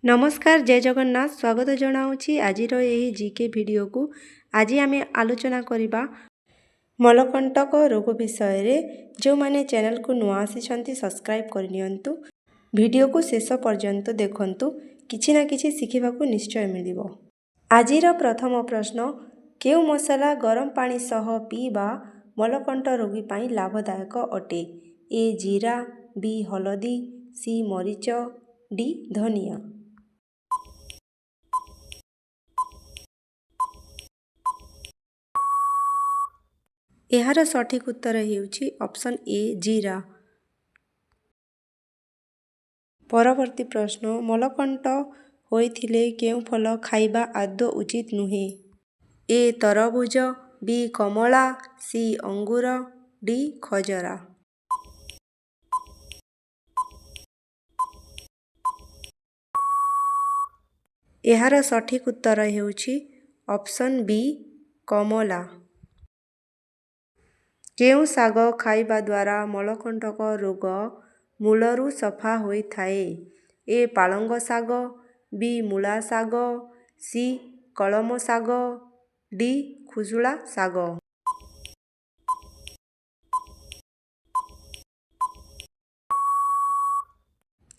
नमस्कार जय जगन्नाथ स्वागत जनाऊँगी आज जीके वीडियो को। आज आम आलोचना करवा मलकंटक रोग विषय रे। जो माने चैनल को नुआ आसी सब्सक्राइब करनियंतु वीडियो को शेष पर्यंत देखंतु किछि ना किछि शिखिबा को निश्चय मिलिबो। आजिर प्रथम प्रश्न केउ मसला गरम पानी सह पीबा मलकंट रोगी पाई लाभदायक अटे। ए जीरा, बी हलदी, सी मरीच, डी धनिया। एहार सठिक उत्तर हेउछि ऑप्शन ए जीरा। परवर्ती प्रश्न मलकंट होइथिले केउ फल खाइबा आदौ उचित नुहे। ए तरबुज, बी कमला, सी अंगूर, डी खजरा। एहार सठिक उत्तर हेउछि ऑप्शन बी कमला। केउ शाग खाइबा द्वारा मलकंटक रोग मूलरू सफा होइथाए। ए पालंग शाग, बी मूला शाग, सी कलम शाग, डी खुजुला शाग।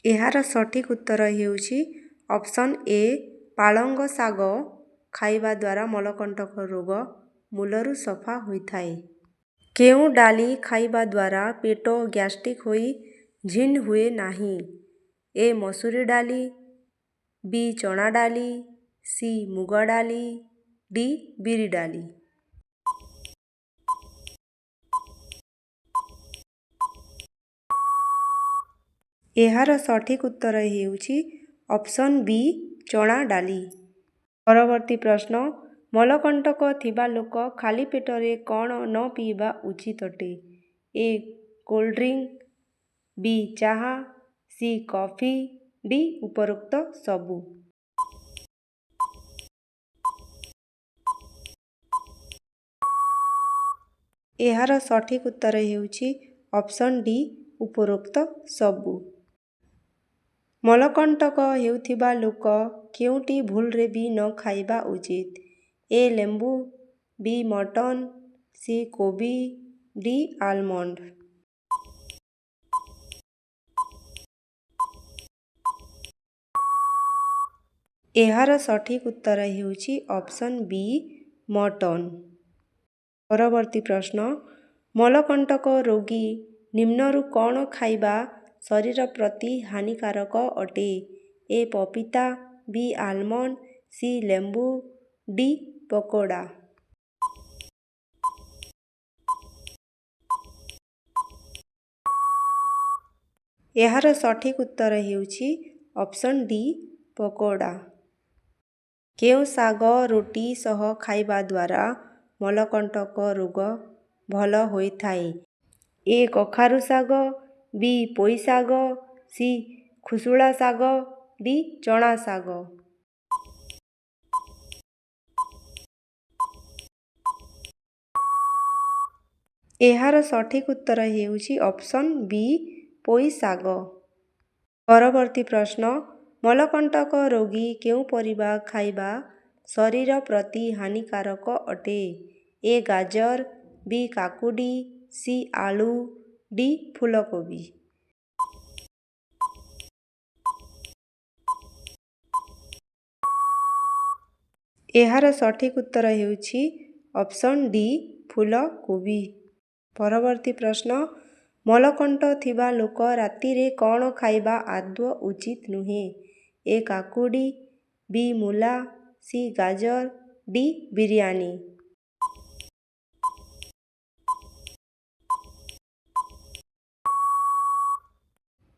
एहार सठिक उत्तर हेउछि ऑप्शन ए पालंग शाग खाइबा द्वारा मलकंटक रोग मूलरू सफा होइथाए। केउ डाली खाइबा द्वारा पेट गैस्ट्रिक होई झिन हुए नाही। ए मसूरी डाली, बी चना डाली, सी मुग डाली, डी बिरी डाली। एहार सठिक उत्तर हेउछि ऑप्शन बी चना डाली। परवर्ती प्रश्न मलकंटक थिबा लोक खाली पेटरे कौन न पीबा उचित अटे। ए कोल्ड ड्रिंक, बी चाहा, सी कॉफी, डी उपरोक्त सबु। एहार सठिक उत्तर हेउछि ऑप्शन डी उपरोक्त सबु। मलकंटक हेउथिबा लोक केउटी भूलरे भी न खाइबा उचित। ए लेंबू, बी मटन, सी कोबी, डी आलमंड। एहार सठिक उत्तर हेउछि ऑप्शन बी मटन। परवर्ती प्रश्न मलकंटक रोगी निम्नरू कौन खाइबा शरीर प्रति हानिकारक अटे। ए पपीता, बी आलमंड, सी लेंबू, डी पकोड़ा। एहार सठिक उत्तर हेउछि ऑप्शन डी पकोड़ा। केउ शाग रोटी सह खाइबा द्वारा मलकंटक रोग भल होइथाए। ए कखारु शाग, बी पोई शाग, सी खुसुला शाग, डी चना शाग। एहार सठिक उत्तर हेउछि ऑप्शन बी पोई शाग। परवर्ती प्रश्न मलकंटक रोगी केउ परिबा खाइबा शरीर प्रति हानिकारक अटे। ए गाजर, बी काकुडी, सी आलू, डी फूलकोबी। एहार सठिक उत्तर हेउछि ऑप्शन डी फूलकोबी। परवर्ती प्रश्न मलकंट थिबा लोक रातिरे कौन खाइबा आदौ उचित नुहे। ए काकुडी, बी मूला, सी गाजर, डी बिरयानी।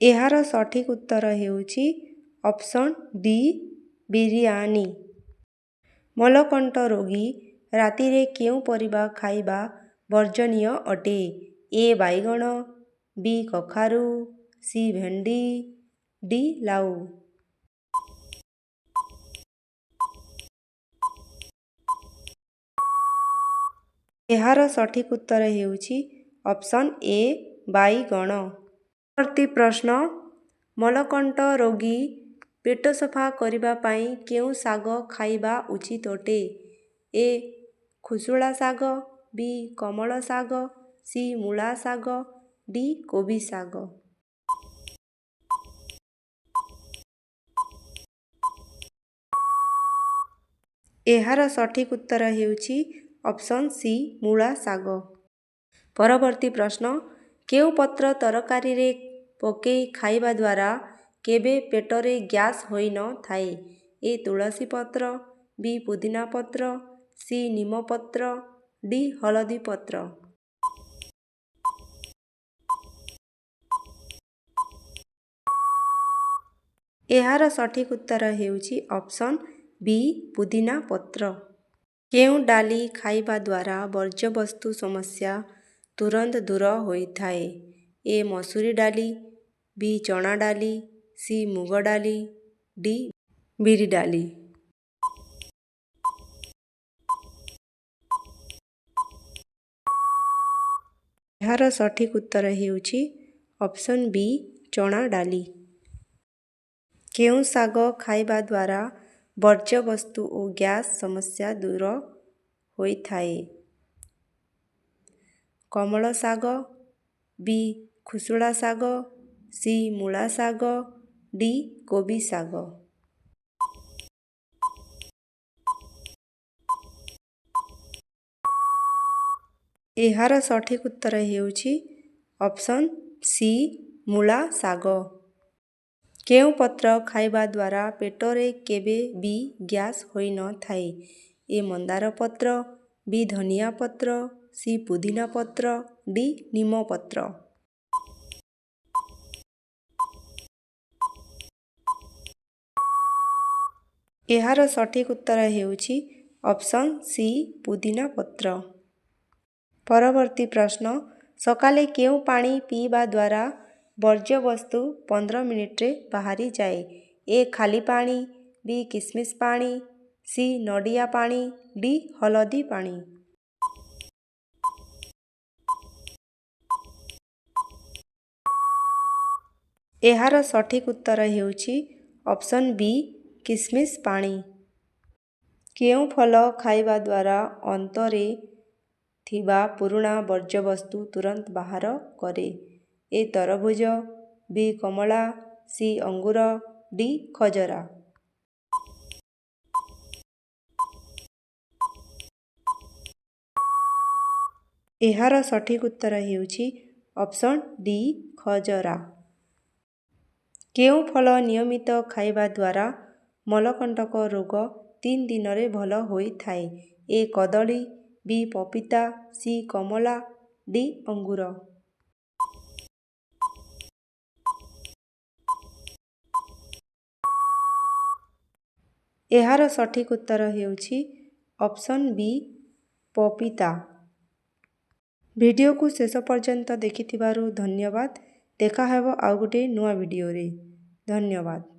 एहार सठिक उत्तर हेउछि ऑप्शन डी बिरयानी। मलकंट रोगी रातिरे केउ परिबा खाइबा वर्जनीय अटे। ए बाइगण, बी कखारु, सी भेंडी, डी लाउ। एहार सठिक उत्तर हेउछि ऑप्शन ए बाइगण। परवर्ती प्रश्न मलकंट रोगी ପେଟ ସଫା କରିବା ପାଇଁ କେଉଁ ଶାଗ ଖାଇବା ଉଚିତ ଅଟେ? ଏ. ଖୁସୁଳା ଶାଗ, ବି. କମଳ ଶାଗ, ସି. ମୂଳା ଶାଗ, ଡି. କୋବି ଶାଗ। ଏହାର ସଠିକ୍ ଉତ୍ତର ହେଉଛି ଅପସନ୍ ସି. ମୂଳା ଶାଗ। ପରବର୍ତ୍ତୀ ପ୍ରଶ୍ନ, କେଉଁ ପତ୍ର ତରକାରୀରେ ପକାଇ ଖାଇବା ଦ୍ୱାରା କେବେ ପେଟରେ ଗ୍ୟାସ୍ ହୋଇନଥାଏ? ଏ. ତୁଳସୀ ପତ୍ର, ବି. ପୁଦିନା ପତ୍ର, ସି. ନିମ ପତ୍ର, ଡି. ହଳଦୀ ପତ୍ର। ଏହାର ସଠିକ୍ ଉତ୍ତର ହେଉଛି ଅପସନ୍ ବି. ପୁଦିନା ପତ୍ର। କେଉଁ ଡାଲି ଖାଇବା ଦ୍ୱାରା ବର୍ଜ୍ୟବସ୍ତୁ ସମସ୍ୟା ତୁରନ୍ତ ଦୂର ହୋଇଥାଏ? ଏ. ମସୁରୀ ଡାଲି, ବି. ଚଣା ଡାଲି, ସି. ମୁଗ ଡାଲି, ଡି. ବିରି ଡାଲି। ଏହାର ସଠିକ୍ ଉତ୍ତର ହେଉଛି ଅପସନ୍ ବି. ଚଣା ଡାଲି। କେଉଁ ଶାଗ ଖାଇବା ଦ୍ୱାରା ବର୍ଜ୍ୟବସ୍ତୁ ଓ ଗ୍ୟାସ୍ ସମସ୍ୟା ଦୂର ହୋଇଥାଏ? କମଳ ଶାଗ, ବି. ଖୁସୁଳା ଶାଗ, ସି. ମୂଳା ଶାଗ, ଡି. କୋବି ଶାଗ। ଏହାର ସଠିକ୍ ଉତ୍ତର ହେଉଛି ଅପସନ୍ ସି. ମୂଳା ଶାଗ। କେଉଁ ପତ୍ର ଖାଇବା ଦ୍ୱାରା ପେଟରେ କେବେ ବି ଗ୍ୟାସ୍ ହୋଇନଥାଏ? ଏ. ମନ୍ଦାର ପତ୍ର, ବି. ଧନିଆ ପତ୍ର, ସି. ପୁଦିନା ପତ୍ର, ଡି. ନିମ ପତ୍ର। ଏହାର ସଠିକ୍ ଉତ୍ତର ହେଉଛି ଅପସନ୍ ସି. ପୁଦିନା ପତ୍ର। ପରବର୍ତ୍ତୀ ପ୍ରଶ୍ନ, ସକାଳେ କେଉଁ ପାଣି ପିଇବା ଦ୍ୱାରା ବର୍ଜ୍ୟବସ୍ତୁ 15 ମିନିଟ୍ରେ ବାହାରିଯାଏ? ଏ. ଖାଲି ପାଣି, ବି. କିସମିସ୍ ପାଣି, ସି. ନଡ଼ିଆ ପାଣି, ଡି. ହଳଦୀ ପାଣି। ଏହାର ସଠିକ୍ ଉତ୍ତର ହେଉଛି ଅପସନ୍ ବି. କିସମିସ୍ ପାଣି। କେଉଁ ଫଳ ଖାଇବା ଦ୍ୱାରା ଅନ୍ତରେ ଥିବା ପୁରୁଣା ବର୍ଜ୍ୟବସ୍ତୁ ତୁରନ୍ତ ବାହାର କରେ? ଏ. ତରଭୁଜ, ବି. କମଳା, ସି. ଅଙ୍ଗୁର, ଡି. ଖଜରା। ଏହାର ସଠିକ୍ ଉତ୍ତର ହେଉଛି ଅପସନ୍ ଡି. ଖଜରା। କେଉଁ ଫଳ ନିୟମିତ ଖାଇବା ଦ୍ୱାରା ମଳକଣ୍ଟକ ରୋଗ 3 ଦିନରେ ଭଲ ହୋଇଥାଏ? ଏ. କଦଳୀ, ବି. ପପିତା, ସି. କମଳା, ଡି. ଅଙ୍ଗୁର। ଏହାର ସଠିକ୍ ଉତ୍ତର ହେଉଛି ଅପସନ୍ ବି. ପପିତା। ଭିଡ଼ିଓକୁ ଶେଷ ପର୍ଯ୍ୟନ୍ତ ଦେଖିଥିବାରୁ ଧନ୍ୟବାଦ। ଦେଖା ହେବ ଆଉ ଗୋଟିଏ ନୂଆ ଭିଡ଼ିଓରେ। ଧନ୍ୟବାଦ।